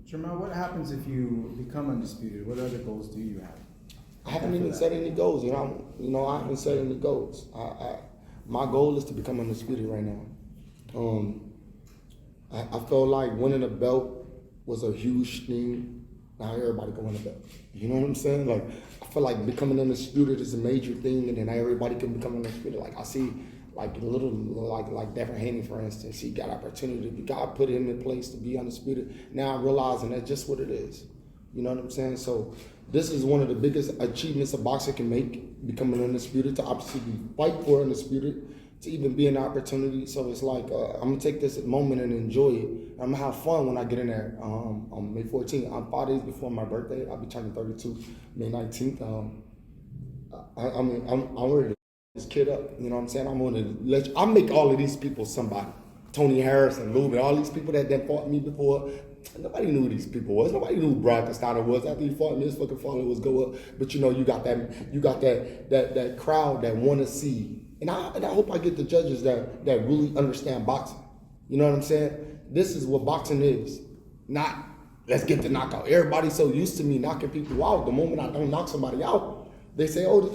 Jamal, what happens if you become undisputed? What other goals do you have? I haven't even set any goals. I haven't set any goals. My goal is to become undisputed right now. I felt like winning a belt was a huge thing. Now everybody can win a belt. You know what I'm saying? Like, I feel like becoming undisputed is a major thing, and then everybody can become undisputed. Like, I see, like, like Devin Haney, for instance, he got opportunity. God put him in place to be undisputed. Now I'm realizing that's just what it is. You know what I'm saying? So this is one of the biggest achievements a boxer can make, becoming undisputed, to obviously fight for undisputed, to even be an opportunity. So it's like, I'm gonna take this moment and enjoy it. I'm gonna have fun when I get in there on May 14th. I'm 5 days before my birthday. I'll be turning 32 May 19th. I'm ready to this kid up. You know what I'm saying? I'm gonna I'll make all of these people somebody. Tony Harris and Lubin, all these people that fought me before. Nobody knew who these people was. Nobody knew who Brock Steiner was. After he fought me, his fucking followers go up. But you got that crowd that want to see. And I hope I get the judges that really understand boxing. You know what I'm saying? This is what boxing is. Not, let's get the knockout. Everybody's so used to me knocking people out. The moment I don't knock somebody out, they say, oh,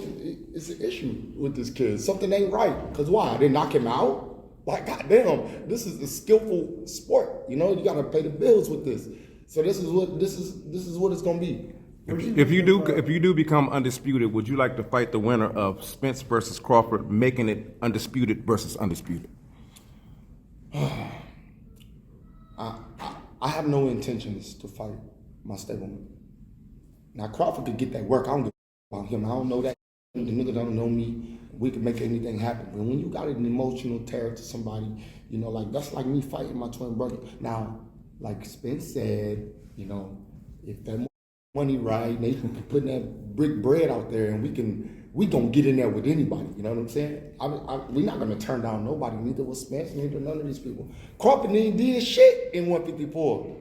it's an issue with this kid. Something ain't right. Because why? I didn't knock him out? Like, goddamn, this is a skillful sport. You gotta pay the bills with this. So this is what it's gonna be. If you do become undisputed, would you like to fight the winner of Spence versus Crawford, making it undisputed versus undisputed? I have no intentions to fight my stablemate. Now Crawford could get that work. I don't give a about him. I don't know that. The nigga don't know me. We can make anything happen. But when you got an emotional terror to somebody, like that's like me fighting my twin brother. Now, like Spence said, if that money right, they putting that brick bread out there, and we gonna get in there with anybody. You know what I'm saying? We're not gonna turn down nobody. Neither was Spence, neither none of these people. Crawford did shit in 154.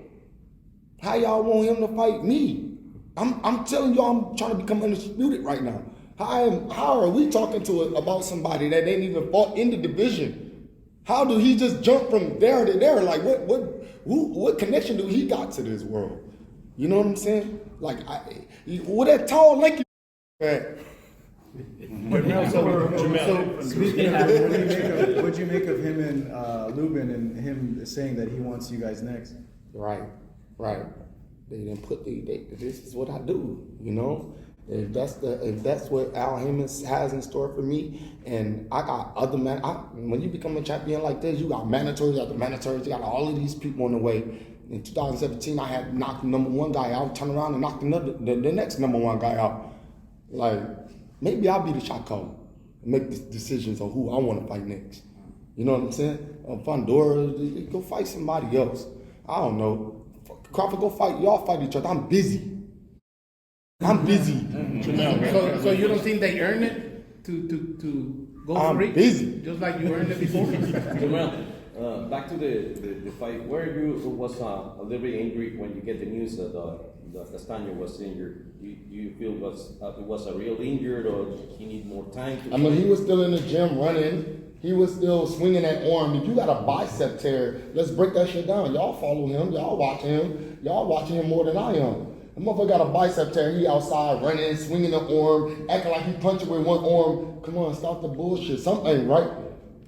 How y'all want him to fight me? I'm telling y'all, I'm trying to become undisputed right now. How are we talking about somebody that ain't even fought in the division? How do he just jump from there to there? Like what connection do he got to this world? You know what I'm saying? Like with that tall lanky man. So speaking of that, what'd you make of him and Lubin and him saying that he wants you guys next? Right. They didn't put this is what I do, If that's what Al Heyman has in store for me, and I got other when you become a champion like this, you got mandatories after mandatories, you got all of these people on the way. In 2017, I had knocked the number one guy out, turn around and knock the next number one guy out. Like, maybe I'll be the shot caller and make the decisions on who I want to fight next. You know what I'm saying? Fundora, go fight somebody else. I don't know. Crawford, go fight. Y'all fight each other. I'm busy. So you don't think they earned it to go for it? I'm busy. Just like you earned it before? Jamal, back to the fight. Where you was a little bit angry when you get the news that Castaño was injured. You feel it was a real injured, or he need more time to fight? He was still in the gym running. He was still swinging that arm. If you got a bicep tear, let's break that shit down. Y'all follow him. Y'all watching him. Y'all watching him more than I am. The motherfucker got a bicep tear. He outside running, swinging the arm, acting like he punching with one arm. Come on, stop the bullshit. Something ain't right.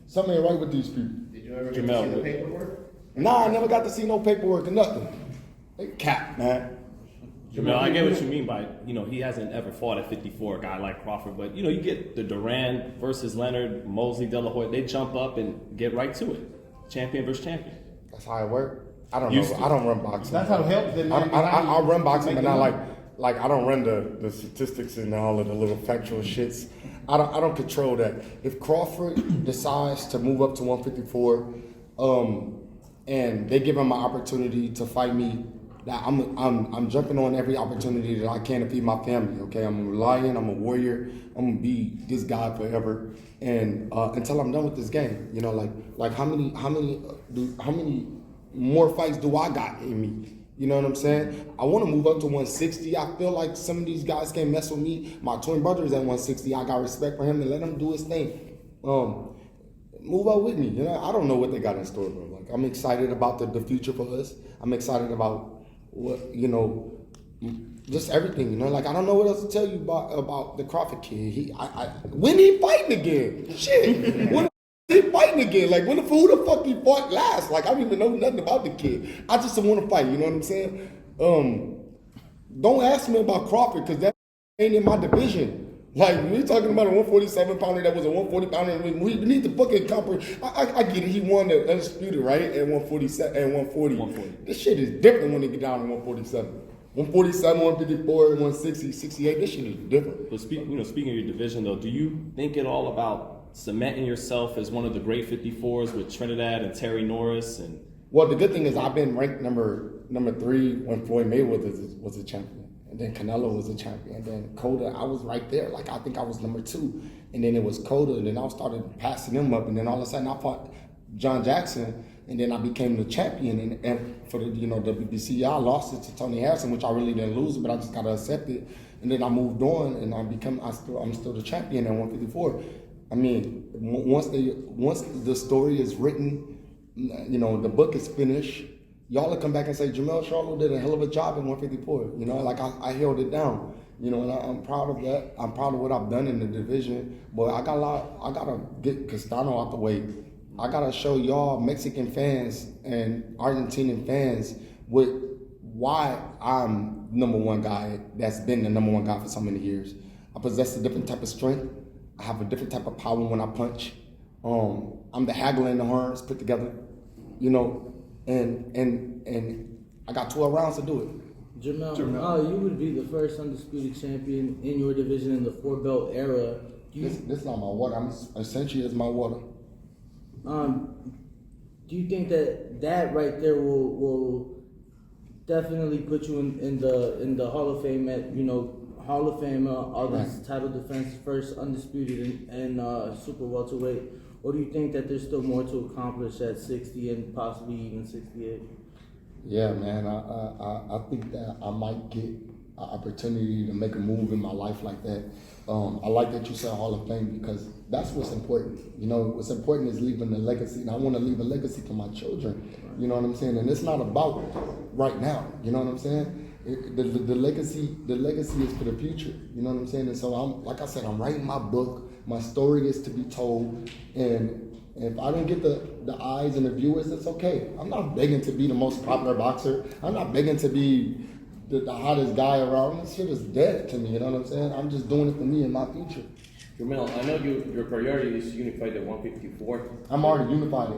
Something ain't right with these people. Did you ever get to see the paperwork? Nah, I never got to see no paperwork or nothing. They cap, man. Jamel, I get what you mean by, he hasn't ever fought at 54, a guy like Crawford, but, you get the Duran versus Leonard, Mosley, De La Hoya, they jump up and get right to it. Champion versus champion. That's how it works. I don't know. I don't run boxing. That's how it helps. I run boxing, but not like I don't run the statistics and all of the little factual shits. I don't control that. If Crawford decides to move up to 154, and they give him an opportunity to fight me, that I'm jumping on every opportunity that I can to feed my family. Okay, I'm a lion. I'm a warrior. I'm gonna be this guy forever, and until I'm done with this game. Like how many more fights do I got in me? You know what I'm saying? I want to move up to 160. I feel like some of these guys can't mess with me. My twin brother is at 160. I got respect for him and let him do his thing. Move up with me. I don't know what they got in store, bro. Like, I'm excited about the future for us. I'm excited about what, you know, just everything, you know. Like, I don't know what else to tell you about the Crawford kid. When he fighting again? Shit. When he fighting again? Like, who the fuck he fought last? Like, I don't even know nothing about the kid. I just want to fight, you know what I'm saying? Don't ask me about Crawford, because that ain't in my division. Like, we talking about a 147 pounder that was a 140 pounder. We need to fucking comprehend. I get it. He won the undisputed, right? At 147 and 140. This shit is different when they get down to 147. 147, 154, 160, 68. This shit is different. But speaking of your division, though, do you think it all about cementing yourself as one of the great 54s with Trinidad and Terry Norris? And Well, the good thing is I've been ranked number 3 when Floyd Mayweather was a champion. And then Canelo was a champion. And then Cotto, I was right there. Like, I think I was number 2. And then it was Cotto. And then I started passing them up. And then all of a sudden I fought John Jackson. And then I became the champion. And for the, WBC, I lost it to Tony Harrison, which I really didn't lose, but I just got to accept it. And then I moved on, and I'm still the champion at 154. I mean, once the story is written, the book is finished, y'all will come back and say, Jermell Charlo did a hell of a job at 154. Like I held it down. And I'm proud of that. I'm proud of what I've done in the division. But I gotta get Castano out the way. I gotta show y'all Mexican fans and Argentinian fans why I'm number 1 guy that's been the number 1 guy for so many years. I possess a different type of strength. I have a different type of power when I punch. I'm the haggler and the horns put together, and I got 12 rounds to do it. Jermell, you would be the first undisputed champion in your division in the 4-belt era. This is not my water. Essentially, it's my water. Do you think that right there will definitely put you in the Hall of Fame Hall of Fame, all these title defense, first undisputed and super welterweight, or do you think that there's still more to accomplish at 60 and possibly even 68? Yeah, man, I think that I might get an opportunity to make a move in my life like that. I like that you said Hall of Fame, because that's what's important. What's important is leaving a legacy, and I want to leave a legacy for my children. You know what I'm saying? And it's not about right now. You know what I'm saying? The legacy is for the future. You know what I'm saying? And so I'm writing my book. My story is to be told, and if I don't get the eyes and the viewers, it's okay. I'm not begging to be the most popular boxer. I'm not begging to be the hottest guy around. This shit is dead to me. You know what I'm saying? I'm just doing it for me and my future. Jermell, I know your priority is unified at 154. I'm already unified.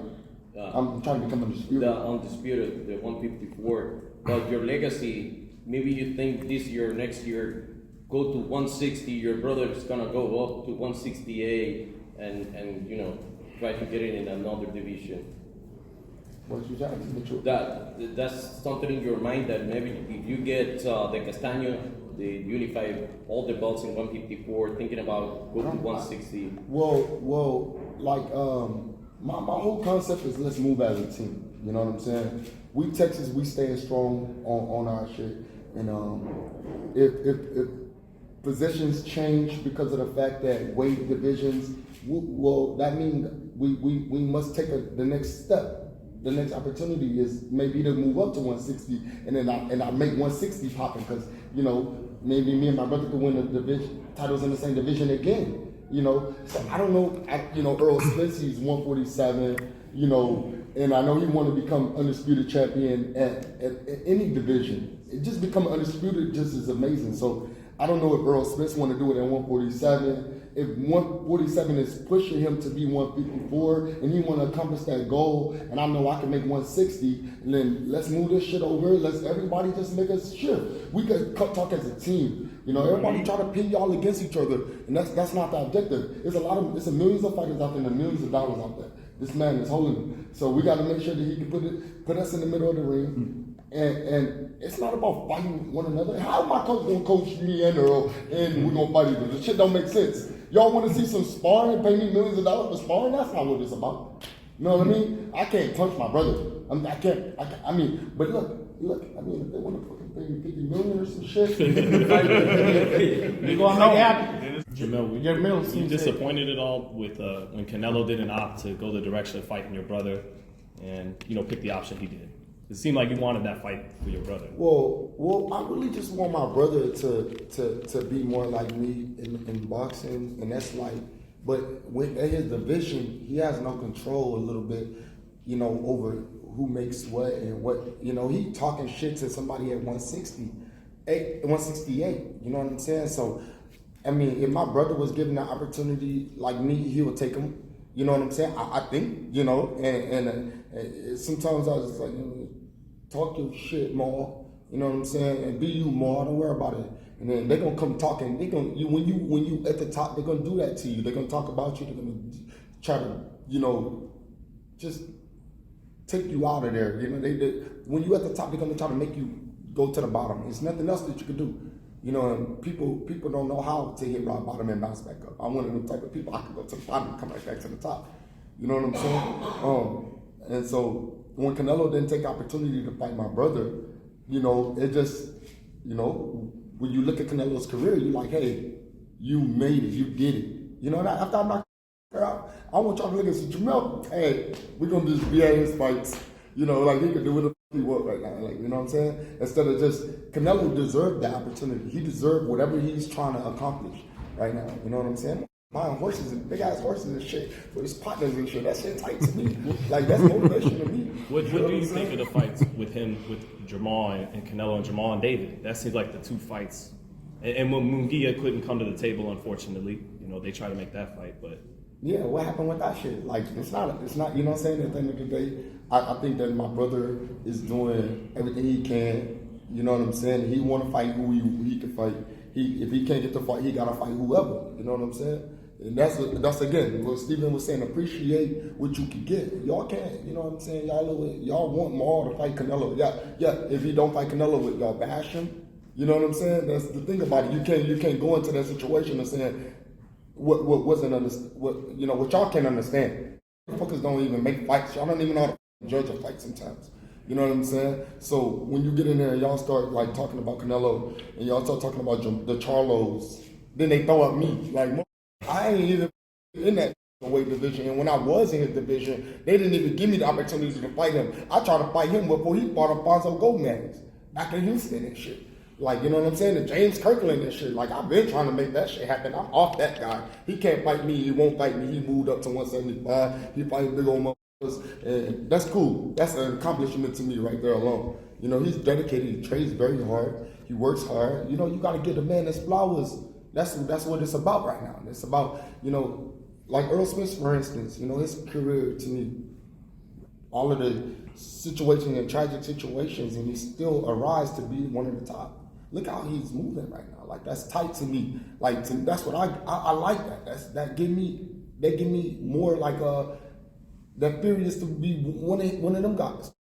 I'm trying to become undisputed. The undisputed, the 154. But your legacy, maybe you think this year, next year, go to 160. Your brother is gonna go up to 168, and try to get it in another division. What you trying to do? That's something in your mind that maybe if you get the Castaño, the unify all the belts in 154, thinking about go to 160. Well, like my whole concept is let's move as a team. You know what I'm saying? We Texas, we staying strong on our shit, and if positions change because of the fact that weight divisions, well, that means we must take the next step. The next opportunity is maybe to move up to 160, and then I make 160 popping, because maybe me and my brother could win the division titles in the same division again. So I don't know. Earl Spence, he's 147. And I know he want to become undisputed champion at any division. It just become undisputed just is amazing. So I don't know if Earl Spence want to do it at 147. If 147 is pushing him to be 154 and he want to accomplish that goal, and I know I can make 160, and then let's move this shit over. Let's everybody just make us shift. We could talk as a team. Everybody try to pin y'all against each other, and that's not the objective. It's a millions of fighters out there and millions of dollars out there. This man is holding them. So we got to make sure that he can put us in the middle of the ring. And it's not about fighting one another. How am I going to coach me and Earl and we're going to fight each other? This shit don't make sense. Y'all want to see some sparring, pay me millions of dollars for sparring? That's not what it's about. You know what I mean? I can't punch my brother. But look, if they want to fucking pay me $50 million or some shit, You're going to make it happen. Jermell, you disappointed at all with when Canelo didn't opt to go the direction of fighting your brother and pick the option he did? It seemed like you wanted that fight for your brother. Well, I really just want my brother to be more like me in boxing, and that's like, but with his division, he has no control a little bit, you know, over who makes what and what, you know, he talking shit to somebody at 168, you know what I'm saying? So, I mean, if my brother was given the opportunity like me, he would take him, you know what I'm saying? I think, you know, and sometimes I was just like, you know, talk your shit more, you know what I'm saying, and be you more. Don't worry about it. And then they're gonna come talking. They gonna when you at the top, they're gonna do that to you. They're gonna talk about you. They're gonna try to, you know, just take you out of there. You know, they when you at the top, they're gonna try to make you go to the bottom. There's nothing else that you can do. You know, and people don't know how to hit rock bottom and bounce back up. I'm one of them type of people. I can go to the bottom and come right back to the top. You know what I'm saying? And so when Canelo didn't take the opportunity to fight my brother, you know, it just, you know, when you look at Canelo's career, you're like, hey, you made it, you did it. You know, and after I knocked her out, I want y'all to look at Jamel, hey, we're gonna just be at his fights. You know, like he can do what the fuck he want right now. Like, you know what I'm saying? Instead of just, Canelo deserved the opportunity. He deserved whatever he's trying to accomplish right now. You know what I'm saying? Buying horses and big ass horses and shit for his partners and shit. That shit tight to me. Like, that's motivation to me. What do you think of the fights with him, with Jamal and Canelo and Jamal and David? That seems like the two fights. And when Munguia couldn't come to the table, unfortunately, you know, they tried to make that fight, but. Yeah, what happened with that shit? Like, it's not, you know what I'm saying? At the end of the day, I think that my brother is doing everything he can. You know what I'm saying? He want to fight who he can fight. If he can't get the fight, he got to fight whoever. You know what I'm saying? And that's again, what Stephen was saying, appreciate what you can get. Y'all can't, you know what I'm saying? Y'all want Maul to fight Canelo. Yeah, if he don't fight Canelo with y'all bash him, you know what I'm saying? That's the thing about it. You can't go into that situation and saying what y'all can't understand. Motherfuckers don't even make fights. Y'all don't even know how to judge a fight sometimes. You know what I'm saying? So when you get in there and y'all start like talking about Canelo and y'all start talking about the Charlos, then they throw at me like, I ain't even in that weight division, and when I was in his division, they didn't even give me the opportunity to fight him. I tried to fight him before he fought Alfonso Gomez back in Houston and shit. Like, you know what I'm saying? And James Kirkland and shit. Like, I've been trying to make that shit happen. I'm off that guy. He can't fight me. He won't fight me. He moved up to 175. He fighting big old motherfuckers. And that's cool. That's an accomplishment to me right there alone. You know, he's dedicated. He trains very hard. He works hard. You know, you got to give the man his flowers. That's what it's about right now. It's about, you know, like Earl Smith, for instance, you know, his career to me, all of the situations and tragic situations, and he still arrives to be one of the top. Look how he's moving right now. Like, that's tight to me. Like, that's what I like that. That give me more like that furious to be one of them guys.